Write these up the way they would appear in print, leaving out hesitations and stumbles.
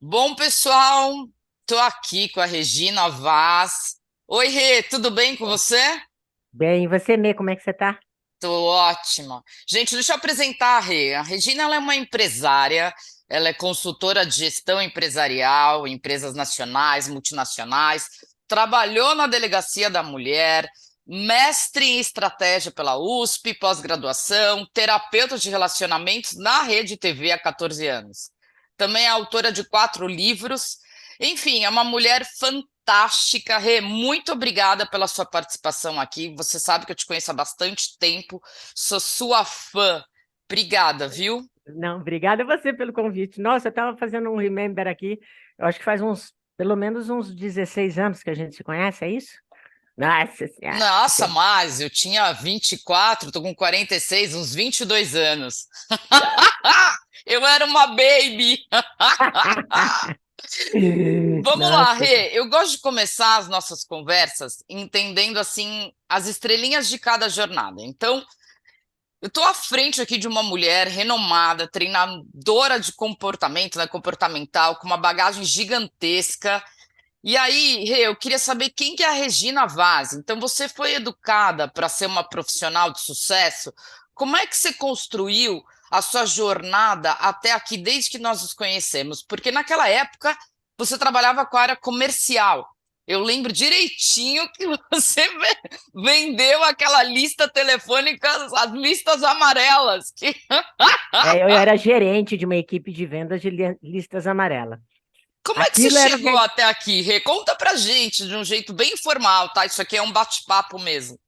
Bom, pessoal, tô aqui com a Regina Vaz. Oi, Rê, tudo bem com você? Bem, e você, Mê, como é que você tá? Tô ótima. Gente, deixa eu apresentar a Rê. A Regina, ela é uma empresária, ela é consultora de gestão empresarial, em empresas nacionais, multinacionais, trabalhou na Delegacia da Mulher, mestre em estratégia pela USP, pós-graduação, terapeuta de relacionamentos na Rede TV há 14 anos. Também é autora de 4 livros. Enfim, é uma mulher fantástica. Rê, muito obrigada pela sua participação aqui. Você sabe que eu te conheço há bastante tempo, sou sua fã. Obrigada, viu? Não, obrigada a você pelo convite. Nossa, eu estava fazendo um remember aqui. Eu acho que faz pelo menos uns 16 anos que a gente se conhece, é isso? Nossa Senhora. Nossa, mas eu tinha 24, tô com 46, uns 22 anos. Eu era uma baby. Vamos lá, Nossa. Rê. Eu gosto de começar as nossas conversas entendendo assim as estrelinhas de cada jornada. Então, eu estou à frente aqui de uma mulher renomada, treinadora de comportamento, né, comportamental, com uma bagagem gigantesca. E aí, Rê, eu queria saber quem que é a Regina Vaz. Então, você foi educada para ser uma profissional de sucesso. Como é que você construiu a sua jornada até aqui, desde que nós nos conhecemos? Porque naquela época você trabalhava com a área comercial. Eu lembro direitinho que você vendeu aquela lista telefônica, as listas amarelas. É, eu era gerente de uma equipe de vendas de listas amarelas. Como é que você Aquilo era. chegou até aqui, Rê? Conta pra gente de um jeito bem informal, tá? Isso aqui é um bate-papo mesmo.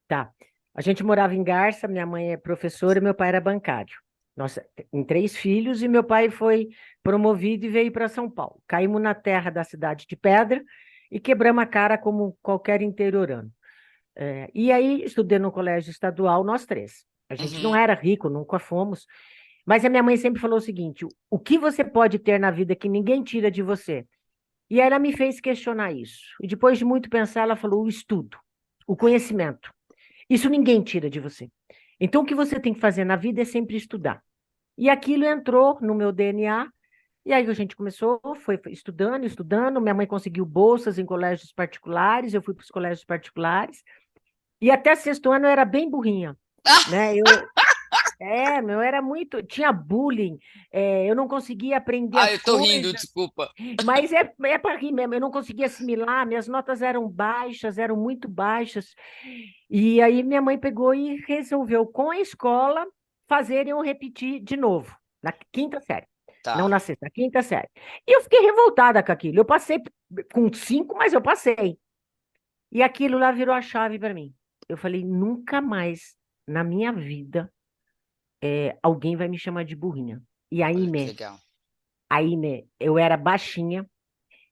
Tá. A gente morava em Garça, minha mãe é professora e meu pai era bancário. Nossa, em 3 filhos e meu pai foi promovido e veio para São Paulo. Caímos na terra da cidade de Pedra e quebramos a cara como qualquer interiorano. E aí estudei no colégio estadual, nós três. A gente não Uhum. era rico, nunca fomos, mas a minha mãe sempre falou o seguinte: o que você pode ter na vida que ninguém tira de você? E aí ela me fez questionar isso. E depois de muito pensar, ela falou: o estudo, o conhecimento. Isso ninguém tira de você. Então, o que você tem que fazer na vida é sempre estudar. E aquilo entrou no meu DNA. E aí a gente começou, foi estudando, estudando. Minha mãe conseguiu bolsas em colégios particulares, eu fui para os colégios particulares. E até sexto ano eu era bem burrinha, né? Meu, era muito, tinha bullying, eu não conseguia aprender Ah, as eu tô rindo, coisas, desculpa. mas é para rir mesmo, eu não conseguia assimilar, minhas notas eram baixas, eram muito baixas. E aí minha mãe pegou e resolveu, com a escola, fazerem eu repetir de novo, na quinta série. Não Tá. na sexta, na quinta série. E eu fiquei revoltada com aquilo. Eu passei com 5, mas eu passei. E aquilo lá virou a chave para mim. Eu falei, nunca mais na minha vida alguém vai me chamar de burrinha. E Olha que legal. aí, né, eu era baixinha, sim,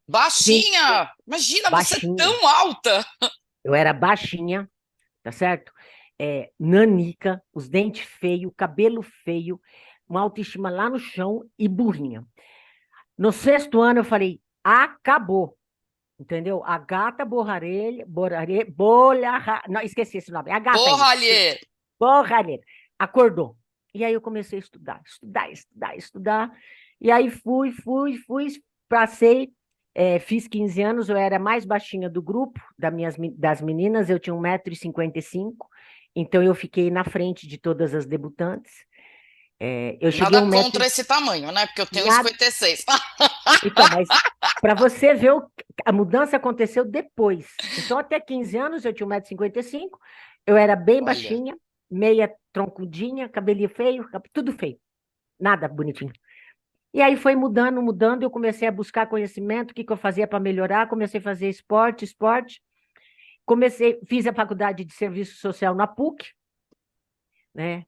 Baixinha! Imagina, você é baixinha. tão alta! Eu era baixinha, tá certo? Nanica, os dentes feios, cabelo feio, uma autoestima lá no chão e burrinha. No sexto ano eu falei, acabou, entendeu? A gata não, esqueci esse nome, é a gata ainda, Borralheiro! borralheira, acordou. E aí eu comecei a estudar, estudar, estudar, estudar. E aí fui, passei, fiz 15 anos, eu era a mais baixinha do grupo, das meninas, eu tinha 1,55 m, então eu fiquei na frente de todas as debutantes. Eu cheguei a Nada um contra metro esse tamanho, né? Porque eu tenho e 1,56. Então, mas para você ver, a mudança aconteceu depois. Então, até 15 anos, eu tinha 1,55 m, eu era bem Olha, baixinha, meia troncudinha, cabelinho feio, tudo feio, nada bonitinho. E aí foi mudando, mudando, eu comecei a buscar conhecimento, o que que eu fazia para melhorar, comecei a fazer esporte, esporte, fiz a faculdade de serviço social na PUC, né?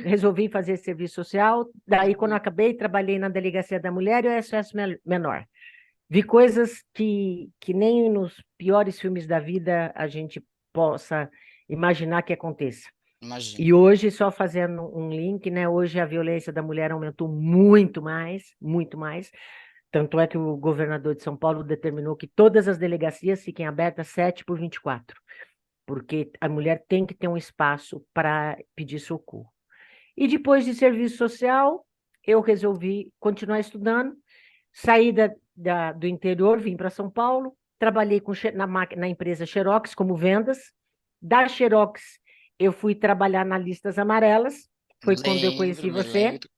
Resolvi fazer serviço social, daí quando eu uhum. acabei, trabalhei na Delegacia da Mulher e o SOS Menor. Vi coisas que nem nos piores filmes da vida a gente possa imaginar que aconteça. Imagina. E hoje, só fazendo um link, né? Hoje a violência da mulher aumentou muito mais, muito mais. Tanto é que o governador de São Paulo determinou que todas as delegacias fiquem abertas 7 por 24, porque a mulher tem que ter um espaço para pedir socorro. E depois de serviço social, eu resolvi continuar estudando. Saí do interior, vim para São Paulo, trabalhei na empresa Xerox como vendas. Da Xerox, eu fui trabalhar na Listas Amarelas, foi quando eu conheci Me você, lembro.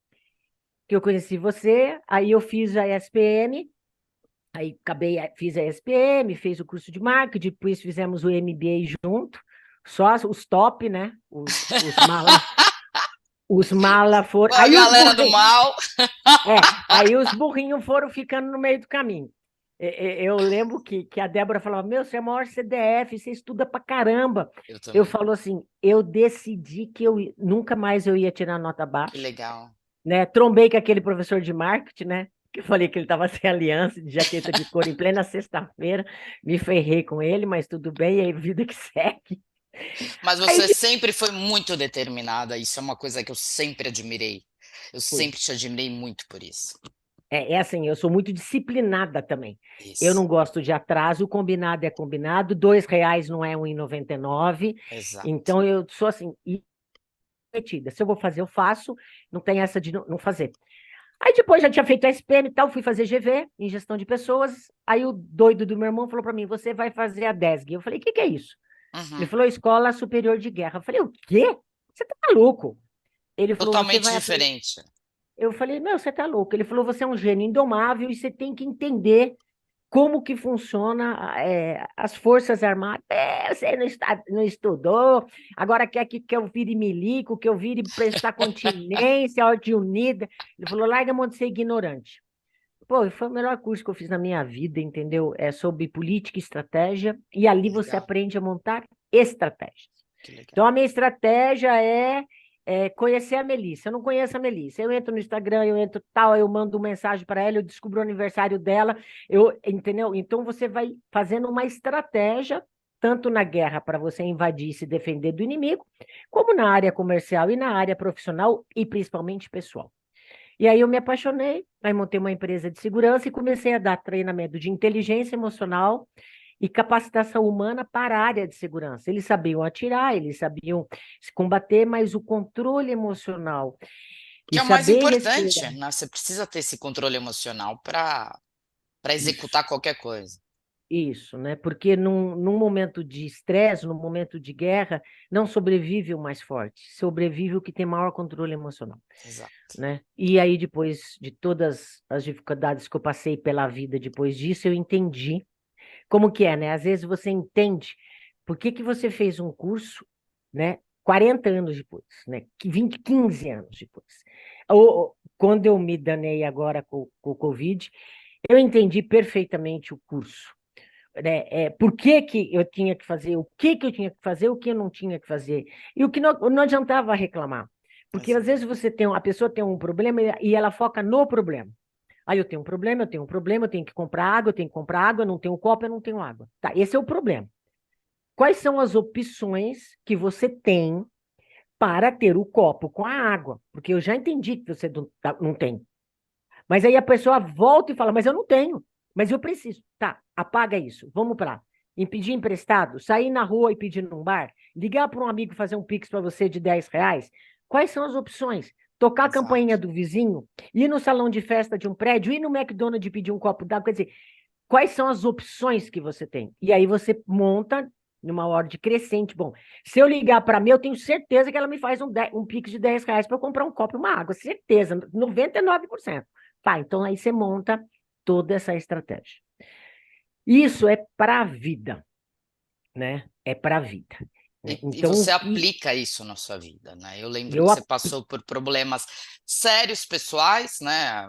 aí eu fiz a ESPM, aí fiz a ESPM, fiz o curso de marketing, depois fizemos o MBA junto, só os top, né? Os mala foram. A galera do mal. Aí os burrinhos foram ficando no meio do caminho. Eu lembro que a Débora falava: Meu, você é maior CDF, você estuda pra caramba. Eu Eu também. falo assim: eu decidi que nunca mais eu ia tirar nota Que baixa, legal. né? Trombei com aquele professor de marketing, né? Que eu falei que ele estava sem aliança, de jaqueta de couro, em plena sexta-feira. Me ferrei com ele, mas tudo bem, é vida que segue. Mas Aí você sempre foi muito determinada. Isso é uma coisa que eu sempre admirei. Eu fui. sempre te admirei muito por isso. É assim, eu sou muito disciplinada também. Eu Isso. não gosto de atraso, o combinado é combinado, R$ 2 não é 1,99. Exato. Então eu sou assim, metida. Se eu vou fazer, eu faço, não tem essa de não fazer. Aí depois já tinha feito a SPM e tal, fui fazer GV, em gestão de pessoas. Aí o doido do meu irmão falou para mim: Você vai fazer a DESG. Eu falei: O que que é isso? Ele Uhum. falou: Escola Superior de Guerra. Eu falei: O quê? Você tá maluco? Ele falou: Você Totalmente vai aprender. diferente. Eu falei: Meu, você tá louco. Ele falou: Você é um gênio indomável e você tem que entender como que funciona as Forças Armadas. Você não estudou, agora quer que eu vire milico, que eu vire prestar continência, ordem unida. Ele falou: Larga a mão de ser ignorante. Pô, foi o melhor curso que eu fiz na minha vida, entendeu? É sobre política e estratégia, e ali você Legal. aprende a montar estratégias. Que Então, legal. a minha estratégia é conhecer a Melissa. Eu não conheço a Melissa. Eu entro no Instagram, eu entro tal, eu mando uma mensagem para ela, eu descubro o aniversário dela, entendeu? Então, você vai fazendo uma estratégia, tanto na guerra para você invadir e se defender do inimigo, como na área comercial e na área profissional e principalmente pessoal. E aí eu me apaixonei, aí montei uma empresa de segurança e comecei a dar treinamento de inteligência emocional e capacitação humana para a área de segurança. Eles sabiam atirar, eles sabiam se combater, mas o controle emocional Que e é o mais saber importante, respirar. né? Você precisa ter esse controle emocional para Isso, executar qualquer coisa. isso, né? Porque num momento de estresse, num momento de guerra, não sobrevive o mais forte, sobrevive o que tem maior controle emocional, Exato. né? E aí, depois de todas as dificuldades que eu passei pela vida depois disso, eu entendi como que é, né? Às vezes você entende por que que você fez um curso, né? 40 anos depois, né? 20, 15 anos depois. Quando eu me danei agora com o Covid, eu entendi perfeitamente o curso, né? Por que que eu tinha que fazer, o que que eu tinha que fazer, o que eu não tinha que fazer. E o que não adiantava reclamar. Porque às Exato. vezes a pessoa tem um problema e ela foca no problema. Aí eu tenho um problema, eu tenho um problema, eu tenho que comprar água, eu tenho que comprar água, eu não tenho copo, eu não tenho água. Tá, esse é o problema. Quais são as opções que você tem para ter o copo com a água? Porque eu já entendi que você não tem. Mas aí a pessoa volta e fala, mas eu não tenho, mas eu preciso. Tá, apaga isso. Vamos para pedir emprestado, sair na rua e pedir num bar, ligar para um amigo fazer um pix para você de R$ 10. Quais são as opções? Tocar a campainha Exato. do vizinho, ir no salão de festa de um prédio, ir no McDonald's e pedir um copo d'água. Quer dizer, quais são as opções que você tem? E aí você monta numa ordem crescente. Bom, se eu ligar para mim, eu tenho certeza que ela me faz um pix de R$ 10 para eu comprar um copo e uma água. Certeza, 99%. Tá, então aí você monta toda essa estratégia. Isso é para a vida, né? É para a vida. Né? E Então, você o que aplica isso na sua vida, né? Eu lembro eu. que você passou por problemas sérios pessoais, né?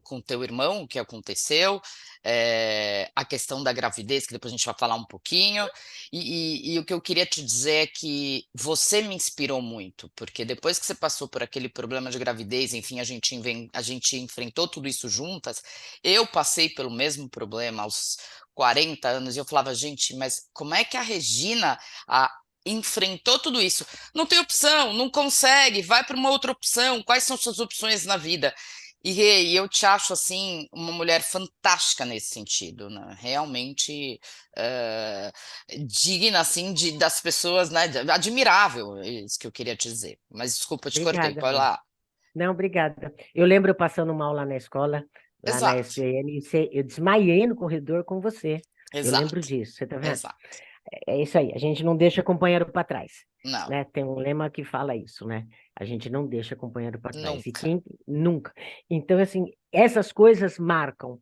Com teu irmão, o que aconteceu, a questão da gravidez, que depois a gente vai falar um pouquinho. E o que eu queria te dizer é que você me inspirou muito, porque depois que você passou por aquele problema de gravidez, enfim, a gente enfrentou tudo isso juntas. Eu passei pelo mesmo problema aos 40 anos e eu falava, gente, mas como é que a Regina enfrentou tudo isso? Não tem opção, não consegue, vai para uma outra opção. Quais são suas opções na vida? E eu te acho assim uma mulher fantástica nesse sentido, né? Realmente eh, digna assim das pessoas, né? Admirável, é isso que eu queria te dizer. Mas desculpa, eu te cortei, Obrigada, pode Rose. lá. Não, obrigada. Eu lembro eu passando mal lá na escola, lá na Exato, SPM, eu desmaiei no corredor com você. Eu lembro exato, disso, você tá vendo? exato. É isso aí, a gente não deixa companheiro para trás, Não, né? Tem um lema que fala isso, né? A gente não deixa companheiro para trás. E nunca. quem nunca. Então, assim, essas coisas marcam.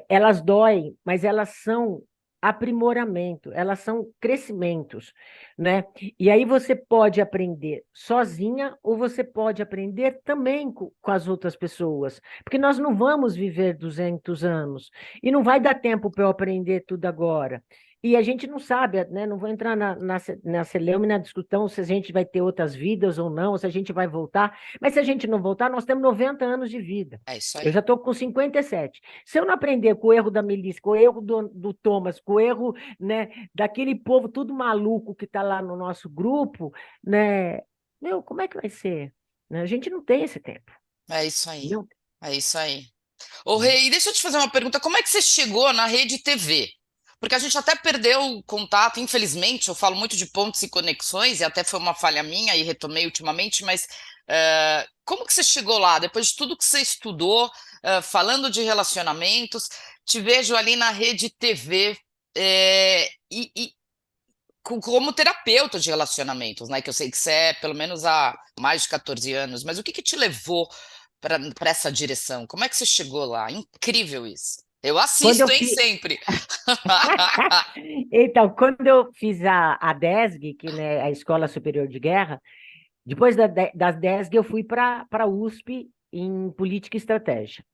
Elas doem, mas elas são aprimoramento, elas são crescimentos, né? E aí você pode aprender sozinha ou você pode aprender também com as outras pessoas, porque nós não vamos viver 200 anos e não vai dar tempo para eu aprender tudo agora. E a gente não sabe, né? Não vou entrar na celeuma e na discussão se a gente vai ter outras vidas ou não, se a gente vai voltar. Mas se a gente não voltar, nós temos 90 anos de vida. É isso Eu aí. já estou com 57. Se eu não aprender com o erro da Melissa, com o erro do Thomas, com o erro, né, daquele povo tudo maluco que está lá no nosso grupo, né? Meu, como é que vai ser? Né? A gente não tem esse tempo. É isso aí. Não. É isso aí. Ô, Rei, deixa eu te fazer uma pergunta. Como é que você chegou na Rede TV? Porque a gente até perdeu o contato, infelizmente. Eu falo muito de pontos e conexões, e até foi uma falha minha e retomei ultimamente, mas como que você chegou lá? Depois de tudo que você estudou, falando de relacionamentos, te vejo ali na Rede TV, como terapeuta de relacionamentos, né? Que eu sei que você é pelo menos há mais de 14 anos, mas o que que te levou para essa direção? Como é que você chegou lá? Incrível isso. Eu Quando eu assisto, hein, fiz. sempre. Então, quando eu fiz a DESG, que né, é a Escola Superior de Guerra, depois das DESG eu fui para a USP em Política e Estratégia.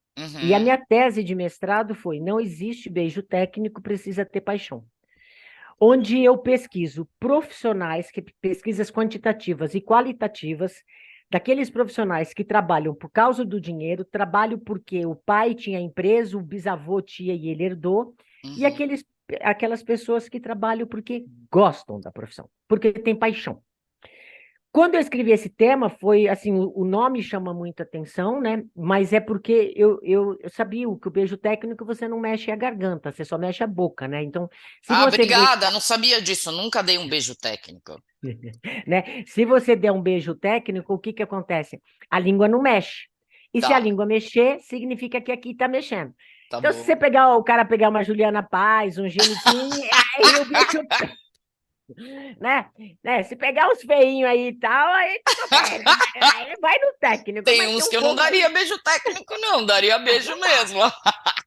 E a Uhum, minha tese de mestrado foi: não existe beijo técnico, precisa ter paixão. Onde eu pesquiso profissionais, pesquisas quantitativas e qualitativas, daqueles profissionais que trabalham por causa do dinheiro, trabalham porque o pai tinha empresa, o bisavô tinha e ele herdou, e uhum. aquelas pessoas que trabalham porque gostam da profissão, porque têm paixão. Quando eu escrevi esse tema, foi assim, o nome chama muita atenção, né? Mas é porque eu sabia que o beijo técnico você não mexe a garganta, você só mexe a boca, né? Então, se Ah, você obrigada. Não sabia disso. Nunca dei um beijo técnico. né? Se você der um beijo técnico, o que que acontece? A língua não mexe. E se a Tá, língua mexer, significa que aqui está mexendo. tá Então, se bom. você pegar o cara pegar uma Juliana Paz, um Geniquim, aí o bicho, né? Se pegar os feinhos aí e tal, aí tudo bem, né? Aí vai no técnico, Tem mas tem uns um que eu não povo daria aí, beijo técnico, não. Daria beijo não dá, mesmo.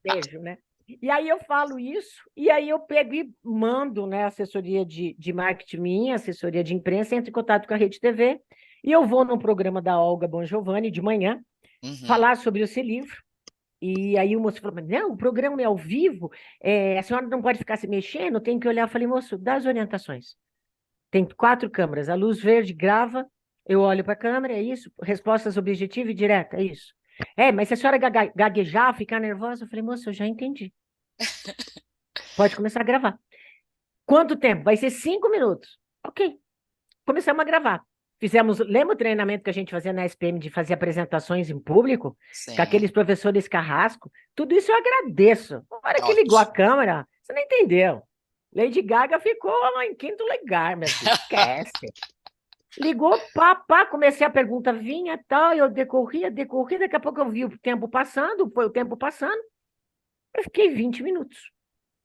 beijo, né? E aí eu falo isso, e aí eu pego e mando, né, assessoria de marketing minha, assessoria de imprensa, entro em contato com a Rede TV, e eu vou num programa da Olga Bongiovanni de manhã, Uhum. falar sobre o seu livro, e aí o moço falou, mas não, o programa é ao vivo, a senhora não pode ficar se mexendo, tem que olhar. Eu falei, moço, dá as orientações. Tem 4 câmeras, a luz verde grava, eu olho para a câmera, é isso, respostas objetiva e direta, é isso. Mas se a senhora gaguejar, ficar nervosa, eu falei, moço, eu já entendi. Pode começar a gravar. Quanto tempo? Vai ser 5 minutos. Ok. Começamos a gravar. Fizemos, lembra o treinamento que a gente fazia na SPM de fazer apresentações em público? Com Sim, aqueles professores carrasco? Tudo isso eu agradeço. Na hora que ligou a ótimo. câmera, você não entendeu. Lady Gaga ficou lá em quinto lugar, meu filho. Esquece. Ligou, pá, pá, comecei a pergunta, vinha, tal, eu decorria, daqui a pouco eu vi o tempo passando, foi o tempo passando, eu fiquei 20 minutos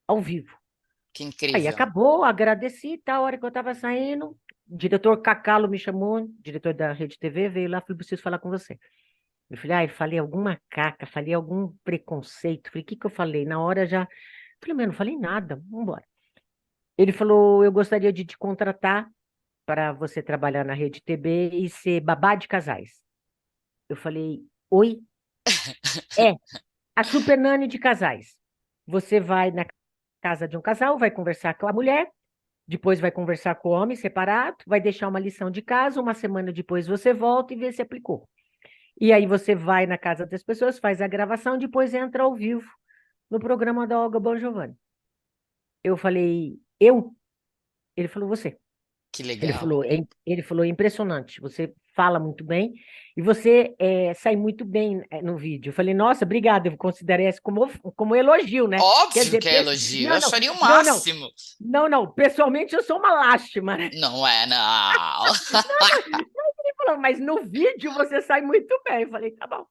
ao vivo. Que Aí incrível. acabou, agradeci, tá, a hora que eu estava saindo, o diretor Cacalo me chamou, diretor da Rede TV, veio lá, falei, preciso falar com você. Eu falei, falei alguma caca, falei algum preconceito, falei, o que que eu falei? Na hora já, falei, mas eu não falei nada, vamos embora. Ele falou, eu gostaria de te contratar para você trabalhar na Rede TV e ser babá de casais. Eu falei, oi? É, a super nani de casais. Você vai na casa de um casal, vai conversar com a mulher, depois vai conversar com o homem separado, vai deixar uma lição de casa, uma semana depois você volta e vê se aplicou. E aí você vai na casa das pessoas, faz a gravação, depois entra ao vivo no programa da Olga Bongiovanni. Eu falei, eu? Ele falou, você. Que Ele legal. falou, ele falou, impressionante, você fala muito bem e você sai muito bem no vídeo. Eu falei, nossa, obrigada, eu considerei isso como elogio, né? Quer Óbvio dizer, que é elogio. Eu não, não, acharia o não, não, máximo. não, não, pessoalmente eu sou uma lástima, né? Não é, não. Ele falou, mas no vídeo você sai muito bem. Eu falei, tá bom.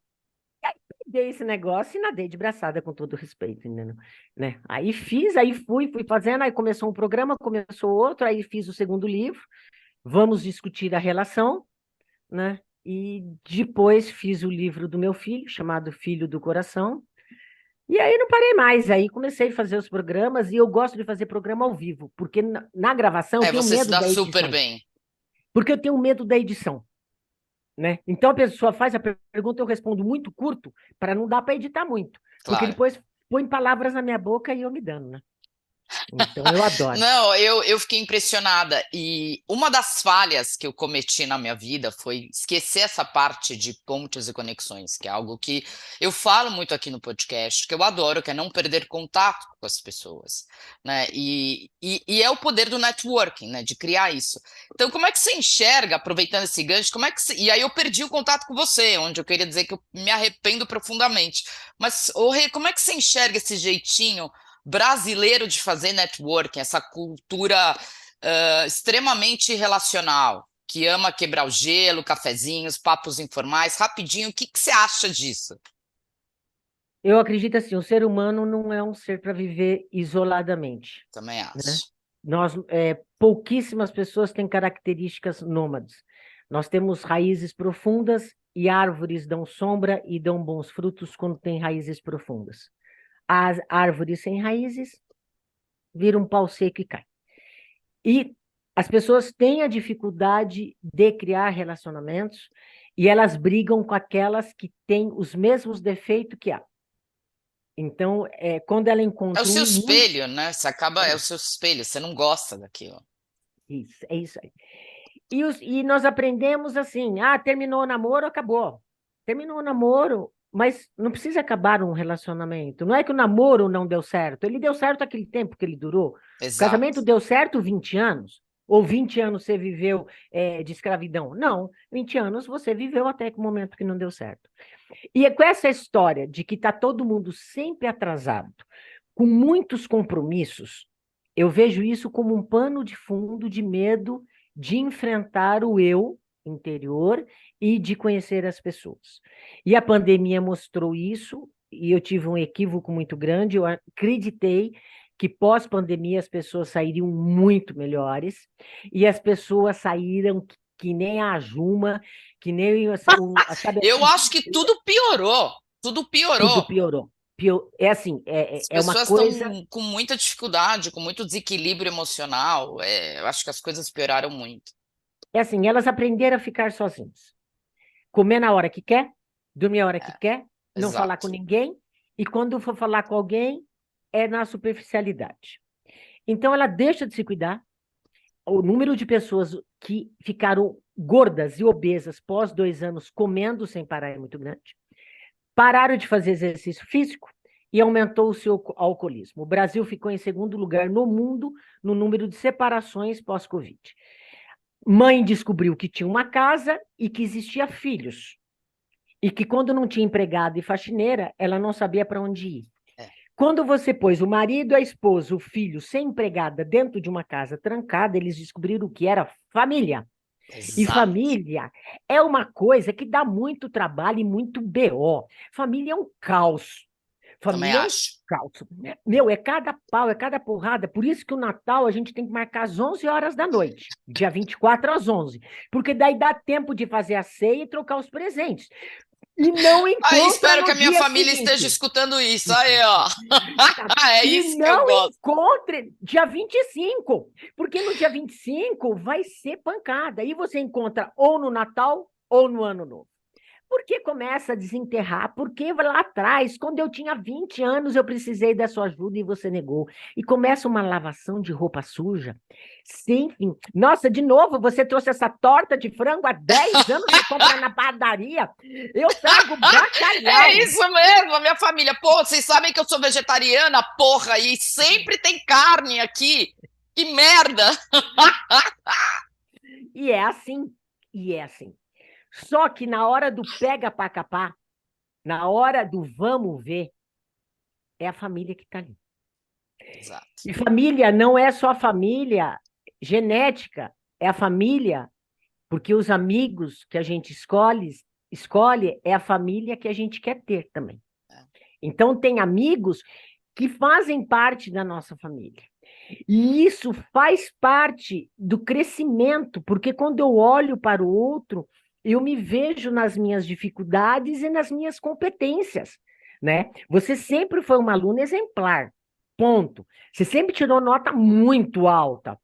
Dei esse negócio e nadei de braçada, com todo respeito, entendeu? Né? Aí fiz, aí fui fazendo, aí começou um programa, começou outro, aí fiz o segundo livro, Vamos Discutir a Relação, né? E depois fiz o livro do meu filho, chamado Filho do Coração, e aí não parei mais, aí comecei a fazer os programas, e eu gosto de fazer programa ao vivo, porque na gravação eu tenho Você se medo dá da super edição, bem. porque eu tenho medo da edição. Né? Então a pessoa faz a pergunta, eu respondo muito curto, para não dar para editar muito, porque Claro. depois põe palavras na minha boca e eu me dano, né? Então eu adoro. Não, eu fiquei impressionada. E uma das falhas que eu cometi na minha vida foi esquecer essa parte de pontes e conexões, que é algo que eu falo muito aqui no podcast, que eu adoro, que é não perder contato com as pessoas, né? E é o poder do networking, né? De criar isso. Então, como é que você enxerga, aproveitando esse gancho, e aí eu perdi o contato com você, onde eu queria dizer que eu me arrependo profundamente. Mas, ô Rê, como é que você enxerga esse jeitinho brasileiro de fazer networking, essa cultura extremamente relacional, que ama quebrar o gelo, cafezinhos, papos informais? Rapidinho, o que você acha disso? Eu acredito assim, o ser humano não é um ser para viver isoladamente, Também né? acho. Pouquíssimas pessoas têm características nômades. Nós temos raízes profundas e árvores dão sombra e dão bons frutos quando têm raízes profundas. As árvores sem raízes viram um pau seco e cai. E as pessoas têm a dificuldade de criar relacionamentos e elas brigam com aquelas que têm os mesmos defeitos que ela. Então, quando ela É o encontra um seu imundo, espelho, né? Você acaba, é o seu espelho, você não gosta daquilo. isso, é isso aí. E nós aprendemos assim, terminou o namoro, acabou. Terminou o namoro, mas não precisa acabar um relacionamento. Não é que o namoro não deu certo, ele deu certo aquele tempo que ele durou. O casamento Exato. deu certo 20 anos? Ou 20 anos você viveu de escravidão? Não, 20 anos você viveu até o momento que não deu certo. E com essa história de que está todo mundo sempre atrasado, com muitos compromissos, eu vejo isso como um pano de fundo de medo de enfrentar o eu interior e de conhecer as pessoas. E a pandemia mostrou isso, e eu tive um equívoco muito grande, eu acreditei que pós-pandemia as pessoas sairiam muito melhores, e as pessoas saíram que nem a Juma, que nem sabe Eu assim, acho que tudo piorou. Tudo tudo piorou. piorou. É assim, As é uma pessoas estão coisa. com muita dificuldade, com muito desequilíbrio emocional. Eu acho que as coisas pioraram muito. É assim, elas aprenderam a ficar sozinhas. Comer na hora que quer, dormir a hora que quer, não falar com Exato. ninguém, e quando for falar com alguém, é na superficialidade. Então, ela deixa de se cuidar. O número de pessoas que ficaram gordas e obesas pós 2 anos comendo sem parar é muito grande. Pararam de fazer exercício físico e aumentou o seu alcoolismo. O Brasil ficou em segundo lugar no mundo no número de separações pós-Covid. Mãe descobriu que tinha uma casa e que existia filhos. E que quando não tinha empregada e faxineira, ela não sabia para onde ir. É, Quando você pôs o marido, a esposa, o filho sem empregada dentro de uma casa trancada, eles descobriram o que era família. E exato. família é uma coisa que dá muito trabalho e muito BO. Família é um caos. Também Família é um acho. caos. Meu, é cada pau, é cada porrada. Por isso que o Natal a gente tem que marcar às 11 horas da noite, dia 24 às 11. Porque daí dá tempo de fazer a ceia e trocar os presentes. E não Ah, encontra espero que no a minha dia família esteja seguinte. escutando isso. Aí, ó. É E isso que eu não gosto. encontre dia 25, porque no dia 25 vai ser pancada. E você encontra ou no Natal ou no Ano Novo. Por que começa a desenterrar? Porque lá atrás, quando eu tinha 20 anos, eu precisei da sua ajuda e você negou. E começa uma lavação de roupa suja. Sem fim. Nossa, de novo, você trouxe essa torta de frango há 10 anos, você compra na padaria. Eu trago É bacalhau. isso mesmo, a minha família. Pô, vocês sabem que eu sou vegetariana, porra, e sempre tem carne aqui. Que merda! E é assim. E é assim. Só que na hora do pega pra capar, na hora do vamos ver, é a família que está ali. Exato. E família não é só família genética, é a família, porque os amigos que a gente escolhe escolhe é a família que a gente quer ter também. É. Então, tem amigos que fazem parte da nossa família. E isso faz parte do crescimento, porque quando eu olho para o outro, eu me vejo nas minhas dificuldades e nas minhas competências, né? Você sempre foi uma aluna exemplar, ponto. Você sempre tirou nota muito alta,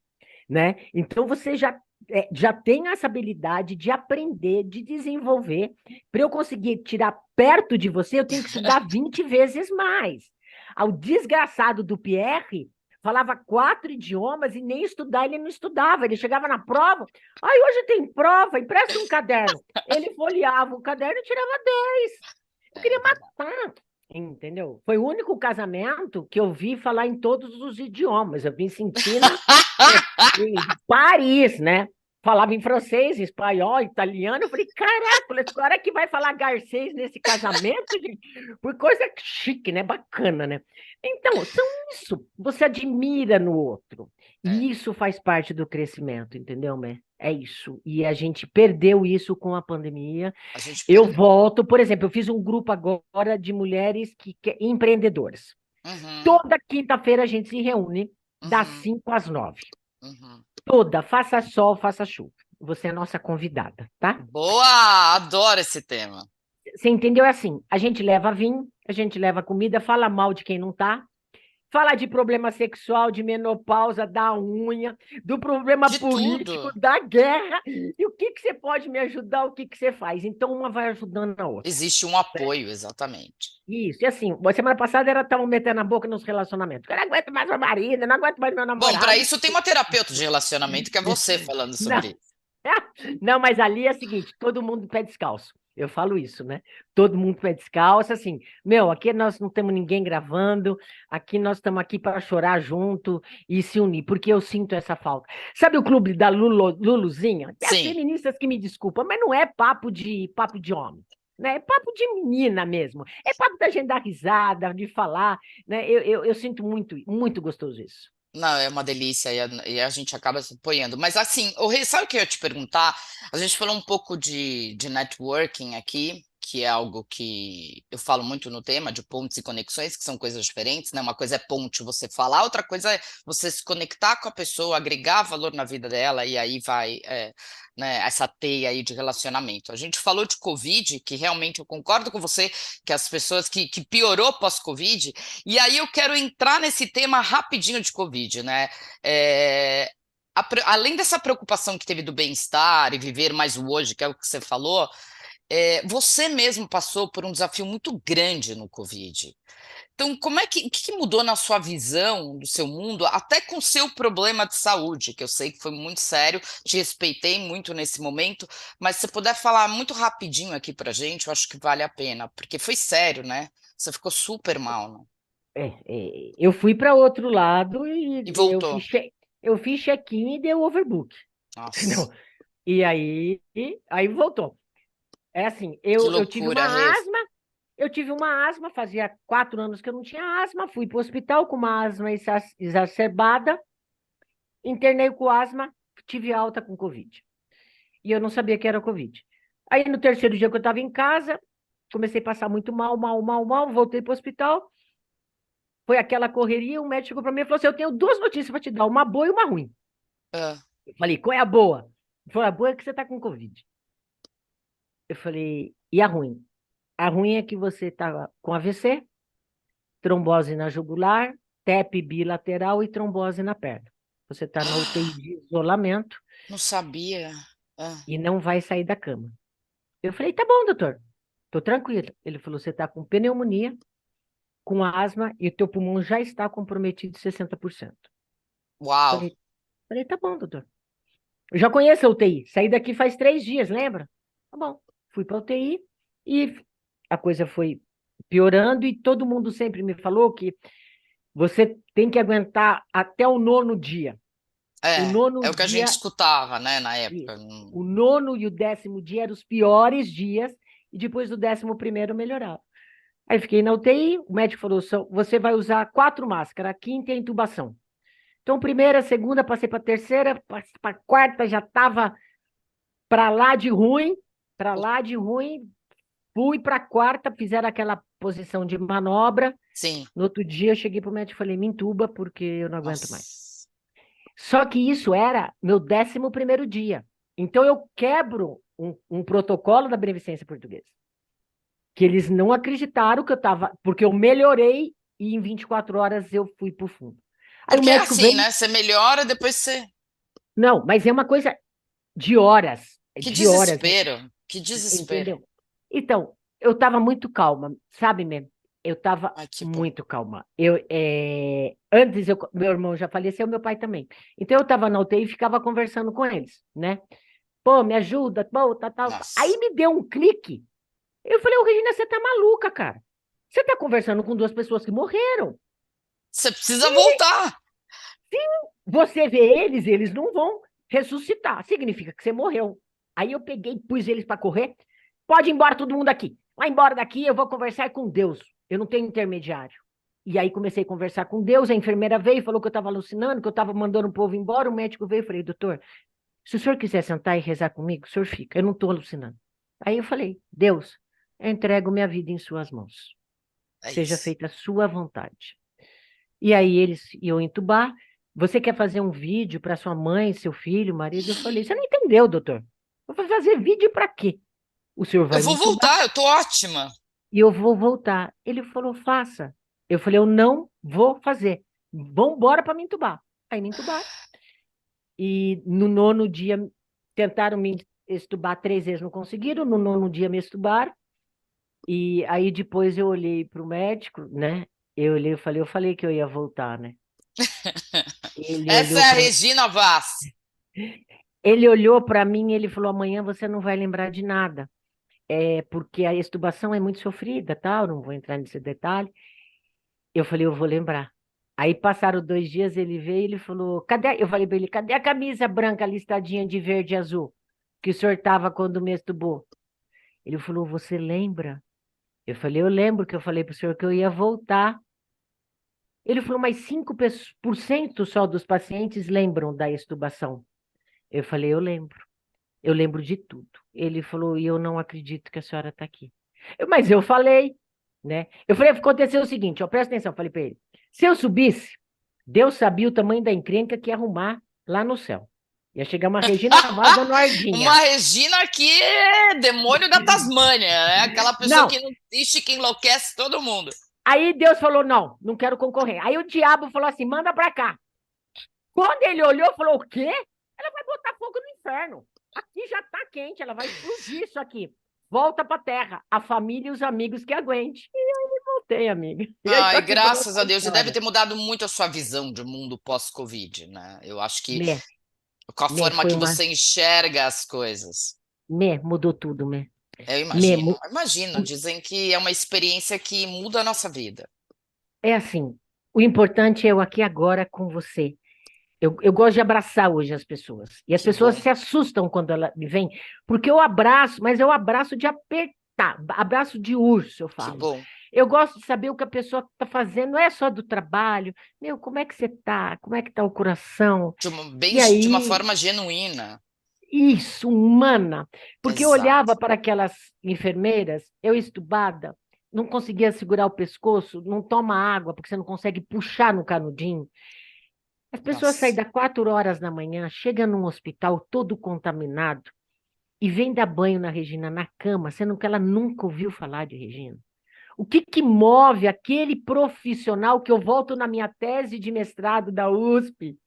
né? Então você já tem essa habilidade de aprender, de desenvolver. Para eu conseguir tirar perto de você, eu tenho que estudar 20 vezes mais. Ao desgraçado do Pierre, falava 4 idiomas e nem estudar ele não estudava. Ele chegava na prova, aí hoje tem prova, empresta um caderno. Ele folheava o caderno e tirava 10. Eu queria É verdade. matar. Entendeu? Foi o único casamento que eu vi falar em todos os idiomas. Eu vi sentir em Paris, né? Falava em francês, espanhol, italiano. Eu falei, caraca, esse cara que vai falar garcês nesse casamento, gente? Por coisa chique, né? Bacana, né? Então, são isso. Você admira no outro. É, E isso faz parte do crescimento, entendeu, Mé? É isso. E a gente perdeu isso com a pandemia. a gente Eu perdeu. volto, por exemplo, eu fiz um grupo agora de mulheres empreendedoras. Uhum, Toda quinta-feira a gente se reúne, das uhum, 5 às 9. uhum. Toda, faça sol, faça chuva. Você é nossa convidada, tá? Boa! Adoro esse tema. Você entendeu? É assim, a gente leva vinho, a gente leva comida, fala mal de quem não tá, fala de problema sexual, de menopausa, da unha, do problema De político, tudo. da guerra, e o que que você pode me ajudar, o que que você faz? Então, uma vai ajudando a outra. Existe um apoio, exatamente. Isso, e assim, semana passada era estavam metendo a boca nos relacionamentos. Eu não aguento mais meu marido, eu não aguento mais meu Bom, para namorado. isso tem uma terapeuta de relacionamento que é você falando Não, sobre isso. não, mas ali é o seguinte, todo mundo pé descalço. Eu falo isso, né? Todo mundo pé descalço, assim, meu, aqui nós não temos ninguém gravando, aqui nós estamos aqui para chorar junto e se unir, porque eu sinto essa falta. Sabe o clube da Luluzinha? Tem as Sim. feministas que me desculpam, mas não é papo de homem. Né? É papo de menina mesmo. É papo da gente dar risada, de falar. Né? Eu sinto muito, muito gostoso isso. Não, é uma delícia e a gente acaba se apoiando. Mas assim, o Rei, sabe o que eu ia te perguntar? A gente falou um pouco de networking aqui, que é algo que eu falo muito no tema de pontes e conexões, que são coisas diferentes, né? Uma coisa é ponte, você falar, outra coisa é você se conectar com a pessoa, agregar valor na vida dela, e aí vai, né, essa teia aí de relacionamento. A gente falou de Covid, que realmente eu concordo com você, que as pessoas que piorou pós-Covid. E aí eu quero entrar nesse tema rapidinho de Covid, né? É, além dessa preocupação que teve do bem-estar e viver mais o hoje, que é o que você falou, você mesmo passou por um desafio muito grande no Covid. Então, como é que mudou na sua visão do seu mundo, até com o seu problema de saúde, que eu sei que foi muito sério, te respeitei muito nesse momento, mas se você puder falar muito rapidinho aqui pra gente, eu acho que vale a pena, porque foi sério, né? Você ficou super mal, né? Eu fui para outro lado e E eu voltou. fiz check-in e deu overbook. Nossa, Entendeu? E aí voltou. É assim, que eu tive loucura, uma Rê. asma, fazia 4 anos que eu não tinha asma, fui para o hospital com uma asma exacerbada, internei com asma, tive alta com Covid. E eu não sabia que era Covid. Aí no terceiro dia que eu estava em casa, comecei a passar muito mal, mal, mal, mal, voltei para o hospital, foi aquela correria, o médico chegou para mim e falou assim, eu tenho duas notícias para te dar, uma boa e uma ruim. Ah, Eu falei, qual é a boa? Ele falou, a boa é que você está com Covid. Eu falei, e a ruim? A ruim é que você está com AVC, trombose na jugular, TEP bilateral e trombose na perna. Você está na UTI ah, de isolamento não sabia. Ah, e não vai sair da cama. Eu falei, tá bom, doutor, tô tranquilo. Ele falou, você está com pneumonia, com asma e o teu pulmão já está comprometido 60%. uau. Falei, tá bom, doutor. Eu já conheço a UTI, saí daqui faz 3 dias, lembra? Tá bom, fui para a UTI e a coisa foi piorando e todo mundo sempre me falou que você tem que aguentar até o nono dia. O É nono o que a gente dia, escutava, né, na época. isso. O nono e o 10º dia eram os piores dias, e depois do 11º melhorava. Aí fiquei na UTI, o médico falou: você vai usar 4 máscaras, a quinta é a intubação. Então, primeira, segunda, passei para a terceira, para a quarta já estava para lá de ruim, Fui para a quarta, fizeram aquela posição de manobra. Sim. No outro dia, eu cheguei para o médico e falei, me entuba, porque eu não aguento mais. Nossa. Só que isso era meu 11º dia. Então, eu quebro um protocolo da Beneficência Portuguesa. Que eles não acreditaram que eu estava... Porque eu melhorei e em 24 horas eu fui para o fundo. Aí o Porque é médico assim, veio... né? Você melhora, depois você. Não, mas é uma coisa de horas. Que De horas, desespero. Que desespero. entendeu? Então, eu estava muito calma, sabe, Mê? Eu estava Ai, que bom. muito calma. Antes, meu irmão já faleceu, meu pai também. Então, eu estava na UTI e ficava conversando com eles, né? Pô, me ajuda, pô, tal. Aí Nossa. me deu um clique. Eu falei, ô, Regina, você tá maluca, cara. Você tá conversando com 2 pessoas que morreram. Você precisa voltar. Você vê eles, eles não vão ressuscitar. Significa que você morreu. Aí eu peguei, pus eles para correr. Pode ir embora todo mundo aqui. Vai embora daqui, eu vou conversar com Deus. Eu não tenho intermediário. E aí comecei a conversar com Deus, a enfermeira veio, falou que eu estava alucinando, que eu estava mandando o povo embora, o médico veio e falei, doutor, se o senhor quiser sentar e rezar comigo, o senhor fica, eu não estou alucinando. Aí eu falei, Deus, eu entrego minha vida em suas mãos. É Seja isso. feita a sua vontade. E aí eles iam entubar. Você quer fazer um vídeo para sua mãe, seu filho, marido? Eu falei, você não entendeu, doutor. Eu vou fazer vídeo para quê? O senhor Eu vai me vou entubar voltar, eu tô ótima. e eu vou voltar. Ele falou, faça. Eu falei, eu não vou fazer. Vambora para me entubar. Aí me entubaram. E no 9º dia, tentaram me estubar 3 vezes, não conseguiram. No 9º dia me estubaram. E aí depois eu olhei para o médico, né? Eu falei que eu ia voltar, né? Ele Essa olhou é a para Regina Vaz. Ele olhou para mim e ele falou: amanhã você não vai lembrar de nada, porque a extubação é muito sofrida, tal. Não vou entrar nesse detalhe. Eu falei: eu vou lembrar. Aí passaram 2 dias, ele veio e ele falou: cadê? Eu falei para ele: cadê a camisa branca listadinha de verde e azul que o senhor estava quando me extubou? Ele falou: você lembra? Eu falei: eu lembro que eu falei para o senhor que eu ia voltar. Ele falou: mas 5% só dos pacientes lembram da extubação. Eu falei: eu lembro. Eu lembro de tudo. Ele falou, e eu não acredito que a senhora está aqui. Mas eu falei, né? Eu falei, aconteceu o seguinte, ó, presta atenção, falei para ele. Se eu subisse, Deus sabia o tamanho da encrenca que ia arrumar lá no céu. Ia chegar uma Regina Vaz dando Uma ardinha. Regina que é demônio da Tasmânia, né? Aquela pessoa Não. que não existe, que enlouquece todo mundo. Aí Deus falou, não, não quero concorrer. Aí o diabo falou assim, manda para cá. Quando ele olhou, falou, o quê? Ela vai botar fogo no inferno. Aqui já tá quente, ela vai explodir isso aqui. Volta pra terra, a família e os amigos que aguente. E aí voltei, amiga. E aí tô Ai, aqui falando graças a essa Deus. E deve história. ter mudado muito a sua visão de mundo pós-Covid, né? Eu acho que Mê, com a forma foi que uma... você enxerga as coisas. Mudou tudo, Mê. Eu Mê, imagino, imagino. Dizem que é uma experiência que muda a nossa vida. é assim, o importante é eu aqui agora com você. Eu gosto de abraçar hoje as pessoas. E as Que pessoas bom, se assustam quando ela me vem, porque eu abraço, mas eu abraço de apertar, abraço de urso, eu que falo. bom. Eu gosto de saber o que a pessoa está fazendo, não é só do trabalho. Meu, como é que você está? Como é que está o coração? Bem, E de uma aí, forma genuína. isso, humana. Porque eu olhava Exato. para aquelas enfermeiras, eu estubada, não conseguia segurar o pescoço, não toma água, porque você não consegue puxar no canudinho. As pessoas saem Nossa. da 4 horas da manhã, chegam num hospital todo contaminado e vem dar banho na Regina na cama, sendo que ela nunca ouviu falar de Regina. O que que move aquele profissional que eu volto na minha tese de mestrado da USP?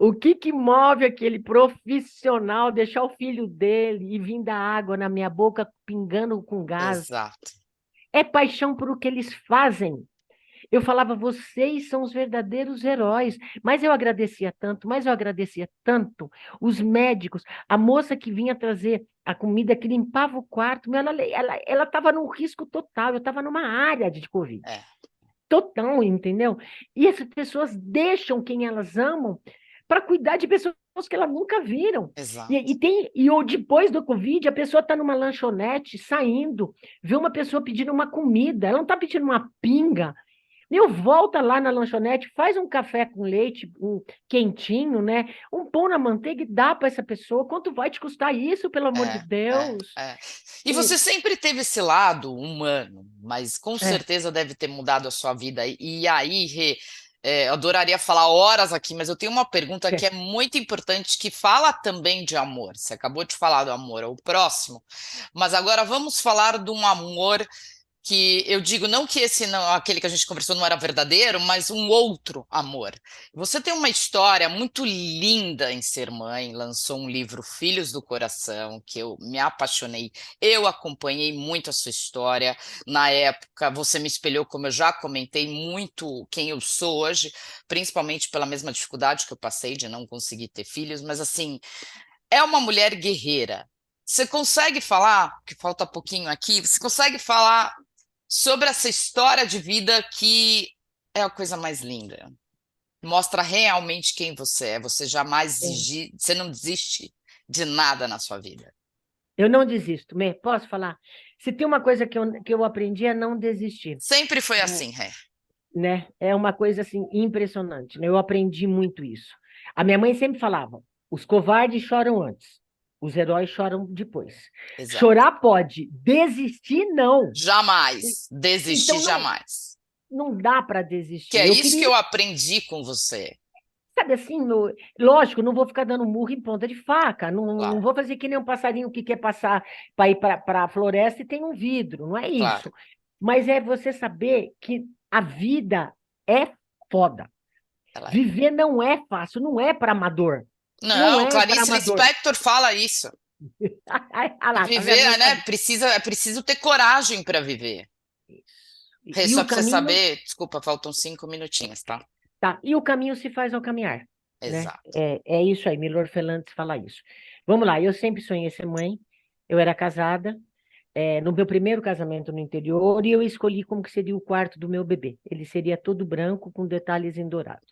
O que que move aquele profissional deixar o filho dele e vir dar água na minha boca pingando com gás? Exato. É paixão por o que eles fazem. Eu falava, vocês são os verdadeiros heróis. Mas eu agradecia tanto, mas eu agradecia tanto. Os médicos, a moça que vinha trazer a comida, que limpava o quarto, meu, ela estava num risco total, eu estava numa área de Covid. É, Total, entendeu? E essas pessoas deixam quem elas amam para cuidar de pessoas que elas nunca viram. exato. Ou depois do Covid, a pessoa está numa lanchonete, saindo, vê uma pessoa pedindo uma comida, ela não está pedindo uma pinga, Meu, volta lá na lanchonete, faz um café com leite, um quentinho, né? Um pão na manteiga e dá para essa pessoa. Quanto vai te custar isso, pelo amor de É, Deus? é. E E- você sempre teve esse lado humano, mas com é, certeza deve ter mudado a sua vida. E aí, Rê, eu adoraria falar horas aqui, mas eu tenho uma pergunta que é muito importante, que fala também de amor. Você acabou de falar do amor ao próximo, mas agora vamos falar de um amor que eu digo não que esse não, aquele que a gente conversou não era verdadeiro, mas um outro amor. Você tem uma história muito linda em ser mãe, lançou um livro Filhos do Coração, que eu me apaixonei. Eu acompanhei muito a sua história. Na época, você me espelhou, como eu já comentei, muito quem eu sou hoje, principalmente pela mesma dificuldade que eu passei de não conseguir ter filhos, mas assim, é uma mulher guerreira. Você consegue falar, que falta pouquinho aqui, você consegue falar sobre essa história de vida que é a coisa mais linda. Mostra realmente quem você é. Você jamais é. você não desiste de nada na sua vida. Eu não desisto, Mê, posso falar? Se tem uma coisa que eu aprendi é não desistir, Sempre foi né? assim, Ré. É uma coisa assim impressionante, né? Eu aprendi muito isso. A minha mãe sempre falava: os covardes choram antes, os heróis choram depois. Exato. Chorar pode, desistir não. Jamais. Desistir Então jamais. não dá para Que desistir. é Eu isso que queria, eu aprendi com você. sabe assim, lógico, não vou ficar dando murro em ponta de faca, não Claro, vou fazer que nem um passarinho que quer passar para ir para a floresta e tem um vidro, não é claro. isso. Mas é você saber que a vida é foda. Ela é. Viver não é fácil, não é para amador. Não Não, é para Clarice amador. Lispector fala isso. Ah lá, tá vendo? Viver, Não né? sabia. É preciso ter coragem para viver. Rê, E só o para você caminho, saber, desculpa, faltam 5 minutinhos, tá? tá? E o caminho se faz ao caminhar, né? Exato. É isso aí, Milor Felantes fala isso. Vamos lá, eu sempre sonhei ser mãe. Eu era casada, no meu primeiro casamento no interior, e eu escolhi como que seria o quarto do meu bebê. Ele seria todo branco com detalhes em dourado.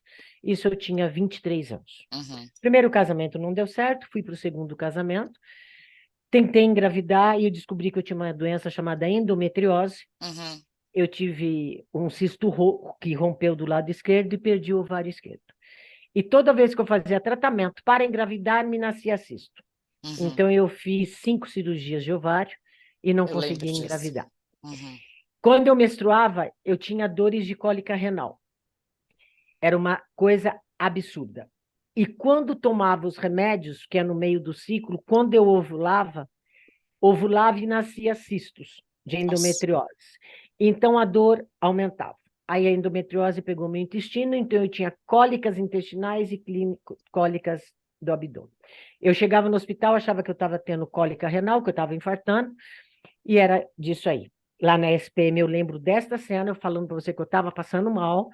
Isso eu tinha 23 anos. Uhum, Primeiro casamento não deu certo, fui para o segundo casamento. Tentei engravidar e eu descobri que eu tinha uma doença chamada endometriose. uhum. Eu tive um cisto que rompeu do lado esquerdo e perdi o ovário esquerdo. E toda vez que eu fazia tratamento para engravidar, me nascia cisto. Uhum, Então eu fiz 5 cirurgias de ovário e não eu lembro conseguia disso. engravidar. Uhum. Quando eu menstruava, eu tinha dores de cólica renal. Era uma coisa absurda. E quando tomava os remédios, que é no meio do ciclo, quando eu ovulava e nascia cistos de Nossa. endometriose. Então a dor aumentava. Aí a endometriose pegou meu intestino, então eu tinha cólicas intestinais e cólicas do abdômen. Eu chegava no hospital, achava que eu estava tendo cólica renal, que eu estava infartando, e era disso aí. Lá na SPM eu lembro desta cena, eu falando para você que eu estava passando mal.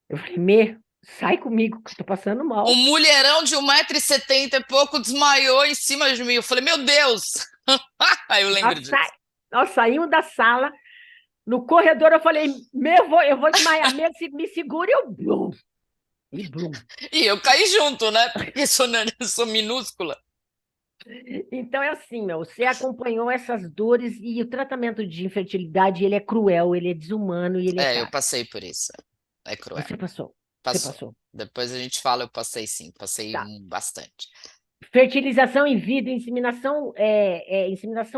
Eu falei, sai comigo, que eu estou passando Um mal. mulherão de 1,70 m e pouco desmaiou em cima de mim. Eu falei, meu Deus! Aí eu lembro disso. Nós saímos da sala, no corredor eu falei, eu vou desmaiar, me segura e eu, blum, e blum. E eu caí junto, né? Porque sou minúscula. Então é assim, você acompanhou essas dores e o tratamento de infertilidade, ele é cruel, ele é desumano e ele é É, eu caro. passei por isso. É cruel. Você Passou. passou. Depois a gente fala, eu passei sim, passei Tá. bastante. Fertilização in vitro, inseminação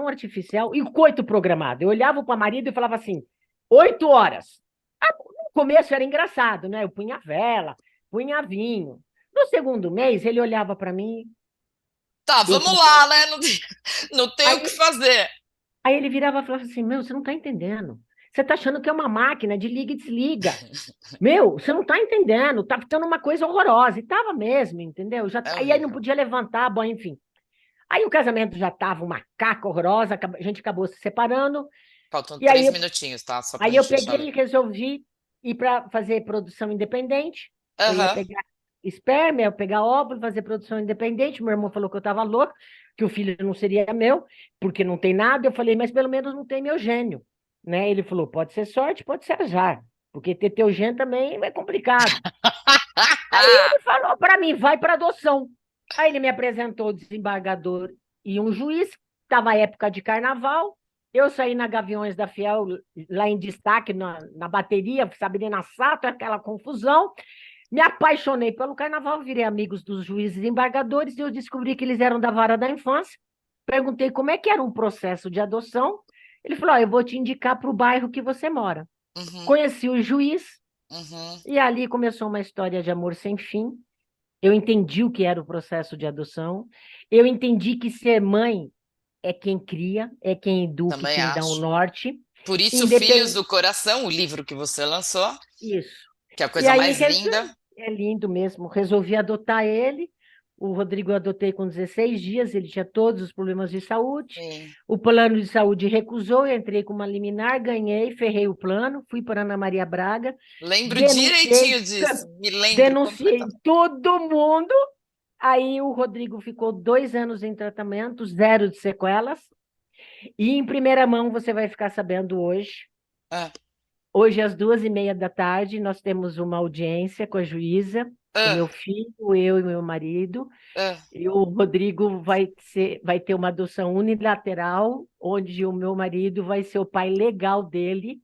artificial e o coito programado. Eu olhava para o marido e falava assim, 8 horas. No começo era engraçado, né? Eu punha vela, punha vinho. No segundo mês, ele olhava para mim, Tá, eu vamos contei. lá, né? Não tem o que Aí, fazer. aí ele virava e falava assim: Meu, você não está entendendo. Você está achando que é uma máquina de liga e desliga. Meu, você não está entendendo. Tá ficando uma coisa horrorosa. E tava mesmo, entendeu? É E aí não horrível. podia levantar, bom, enfim. Aí o casamento já estava uma caca horrorosa, a gente acabou se separando. Faltam E aí, 3 minutinhos, tá? Só pra aí eu gente fechar. peguei e resolvi ir para fazer produção independente. Eu ia Aham. pegar esperma, ia pegar óvulo, fazer produção independente. Meu irmão falou que eu estava louco, que o filho não seria meu, porque não tem nada. Eu falei, mas pelo menos não tem meu gênio. Né? Ele falou, pode ser sorte, pode ser azar, porque ter teu gênio também é complicado. Aí ele falou para mim, vai para adoção. Aí ele me apresentou o desembargador e um juiz, estava a época de carnaval. Eu saí na Gaviões da Fiel, lá em destaque, na bateria, Sabrina Sato, aquela confusão. Me apaixonei pelo carnaval, virei amigos dos juízes e embargadores e eu descobri que eles eram da vara da infância. Perguntei como é que era um processo de adoção. Ele falou: eu vou te indicar para o bairro que você mora. Uhum, Conheci o juiz uhum. e ali começou uma história de amor sem fim. Eu entendi o que era o processo de adoção. Eu entendi que ser mãe é quem cria, é quem educa e Também quem dá o acho. norte. Por isso, Filhos Independ... do Coração, o livro que você lançou, Isso. que é a E coisa aí mais linda. é lindo mesmo. Resolvi adotar ele. O Rodrigo eu adotei com 16 dias, ele tinha todos os problemas de saúde. Sim. O plano de saúde recusou, eu entrei com uma liminar, ganhei, ferrei o plano, fui para Ana Maria Braga, Lembro denunciei, direitinho disso, me lembro denunciei completamente. todo mundo. Aí o Rodrigo ficou 2 anos em tratamento, zero de sequelas. E em primeira mão você vai ficar sabendo hoje. Ah, Hoje, às 2h30 da tarde, nós temos uma audiência com a juíza, o ah, meu filho, eu e meu marido, ah. e o Rodrigo vai ter uma adoção unilateral, onde o meu marido vai ser o pai legal dele,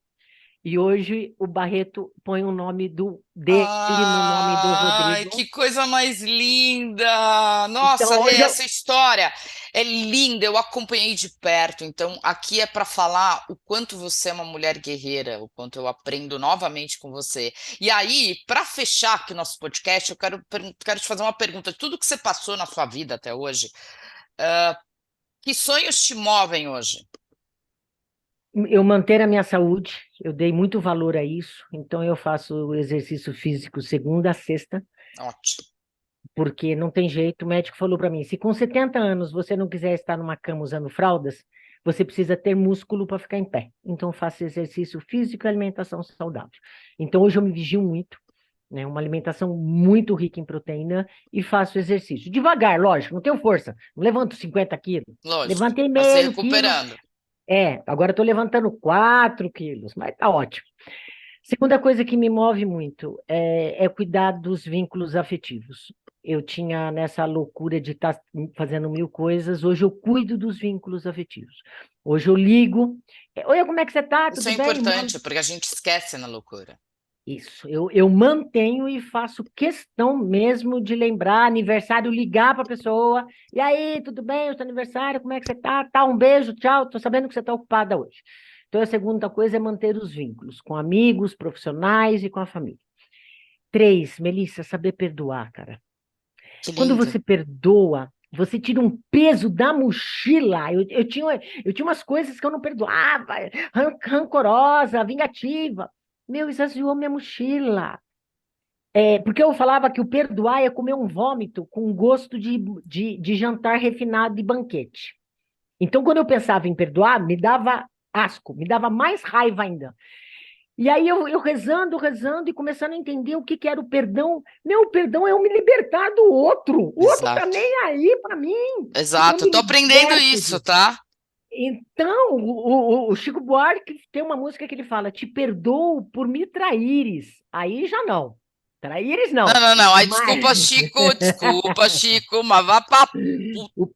e hoje o Barreto põe o nome dele no nome do Ai, Rodrigo. que coisa mais linda! Nossa, Então, Rê, hoje essa história é linda, eu acompanhei de perto. Então, aqui é para falar o quanto você é uma mulher guerreira, o quanto eu aprendo novamente com você. E aí, para fechar aqui o nosso podcast, eu quero te fazer uma pergunta. De tudo que você passou na sua vida até hoje, que sonhos te movem hoje? eu manter a minha saúde, eu dei muito valor a isso, então eu faço exercício físico segunda a sexta, Ótimo. porque não tem jeito. O médico falou para mim: se com 70 anos você não quiser estar numa cama usando fraldas, você precisa ter músculo para ficar em pé. Então, faça exercício físico e alimentação saudável. Então, hoje eu me vigio muito, né? Uma alimentação muito rica em proteína e faço exercício. Devagar, lógico, não tenho força. Não levanto 50 quilos. Lógico, Levantei tá se meio quilo. recuperando. Agora estou levantando 4 quilos, mas tá ótimo. Segunda coisa que me move muito é cuidar dos vínculos afetivos. Eu tinha nessa loucura de estar fazendo mil coisas, hoje eu cuido dos vínculos afetivos. Hoje eu ligo. Oi, como é que você está? Isso é Tudo bem? importante, porque a gente esquece na loucura. Isso, eu mantenho e faço questão mesmo de lembrar, aniversário, ligar para a pessoa. E aí, tudo bem? O seu aniversário, como é que você está? Tá, um beijo, tchau. Estou sabendo que você está ocupada hoje. Então, a segunda coisa é manter os vínculos com amigos, profissionais e com a família. 3, Melissa, saber perdoar, cara. Que Quando lindo. você perdoa, você tira um peso da mochila. Eu tinha umas coisas que eu não perdoava, rancorosa, vingativa. Meu, esvaziou minha mochila. Porque eu falava que o perdoar é comer um vômito com gosto de jantar refinado e banquete. Então, quando eu pensava em perdoar, me dava asco, me dava mais raiva ainda. E aí eu rezando, rezando e começando a entender o que era o perdão. Meu, o perdão é eu me libertar do outro. O outro tá Exato. nem aí para mim. Eu Exato. Eu me tô aprendendo liberto isso, disso. tá? Então, o Chico Buarque tem uma música que ele fala: te perdoo por me traíres. Aí já não. Traíres Não, não. não, não. Ai, Mas desculpa, Chico, mas vá pra... o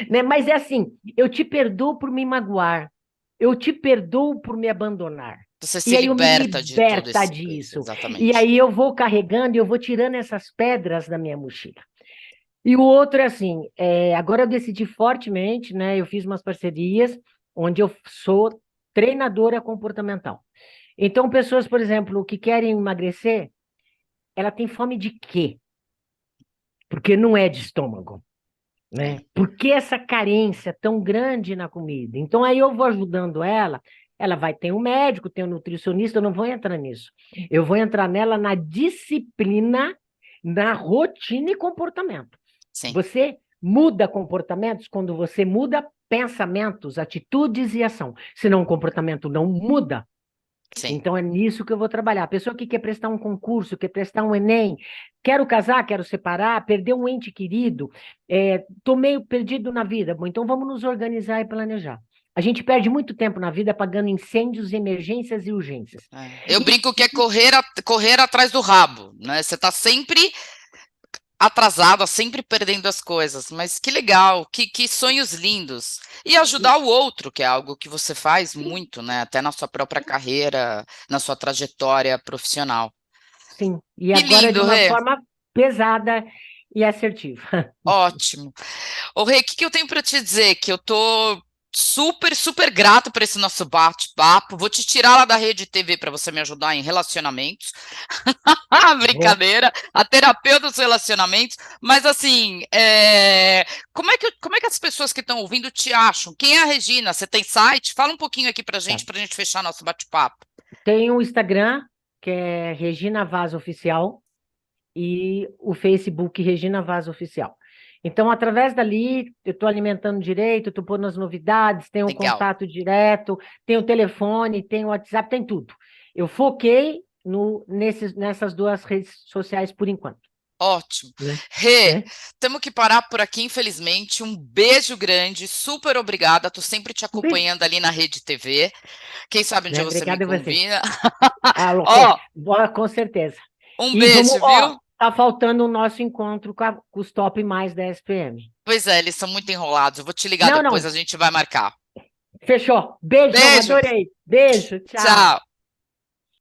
né? Mas é assim, eu te perdoo por me magoar, eu te perdoo por me abandonar. Você E se aí eu me liberta de todo liberta esse peso, disso. E exatamente. aí eu vou carregando e eu vou tirando essas pedras da minha mochila. E o outro é assim, agora eu decidi fortemente, né? Eu fiz umas parcerias onde eu sou treinadora comportamental. Então, pessoas, por exemplo, que querem emagrecer, ela tem fome de quê? Porque não é de estômago. É. Né? Por que essa carência tão grande na comida? Então, aí eu vou ajudando ela vai ter um médico, tem um nutricionista, eu não vou entrar nisso. Eu vou entrar nela na disciplina, na rotina e comportamento. Sim, Você muda comportamentos quando você muda pensamentos, atitudes e ação. Senão o comportamento não muda, sim. então é nisso que eu vou trabalhar. A pessoa que quer prestar um concurso, quer prestar um Enem, quero casar, quero separar, perder um ente querido, tô meio perdido na vida. Bom, então vamos nos organizar e planejar. A gente perde muito tempo na vida apagando incêndios, emergências e urgências. É. Eu brinco que é correr atrás do rabo, né? Você tá sempre atrasada, sempre perdendo as coisas, mas que legal, que sonhos lindos. E ajudar o outro, que é algo que você faz muito, né? Até na sua própria carreira, na sua trajetória profissional. Sim, e Que agora de lindo, uma Rê. forma pesada e assertiva. Ótimo. Ô, Rê, o que que eu tenho para te dizer? Que eu tô super, super grato por esse nosso bate-papo. Vou te tirar lá da rede TV para você me ajudar em relacionamentos. Ah, Vou. brincadeira, a terapeuta dos relacionamentos, mas assim, como é que as pessoas que estão ouvindo te acham? Quem é a Regina? Você tem site? Fala um pouquinho aqui Tá. pra gente fechar nosso bate-papo. Tem o Instagram, que é Regina Vaz Oficial, e o Facebook Regina Vaz Oficial. Então, através dali, eu estou alimentando direito, estou pondo as novidades, tem o Legal, contato direto, tem o telefone, tem o WhatsApp, tem tudo. Eu foquei nessas duas redes sociais por enquanto, ótimo. né? Rê, Né? temos que parar por aqui, infelizmente. Um beijo grande, super obrigada. Estou sempre te Um beijo, acompanhando ali na Rede TV. Quem sabe um né? dia você me Obrigada a você. convida. Ah, louco, Ó, com certeza. um E vamos, beijo, ó, viu? tá faltando o nosso encontro com os top mais da SPM. Pois é, eles são muito enrolados. Eu vou te ligar Não, depois, não, a gente vai marcar. fechou. Beijão, Beijo, adorei. Beijo, tchau. tchau.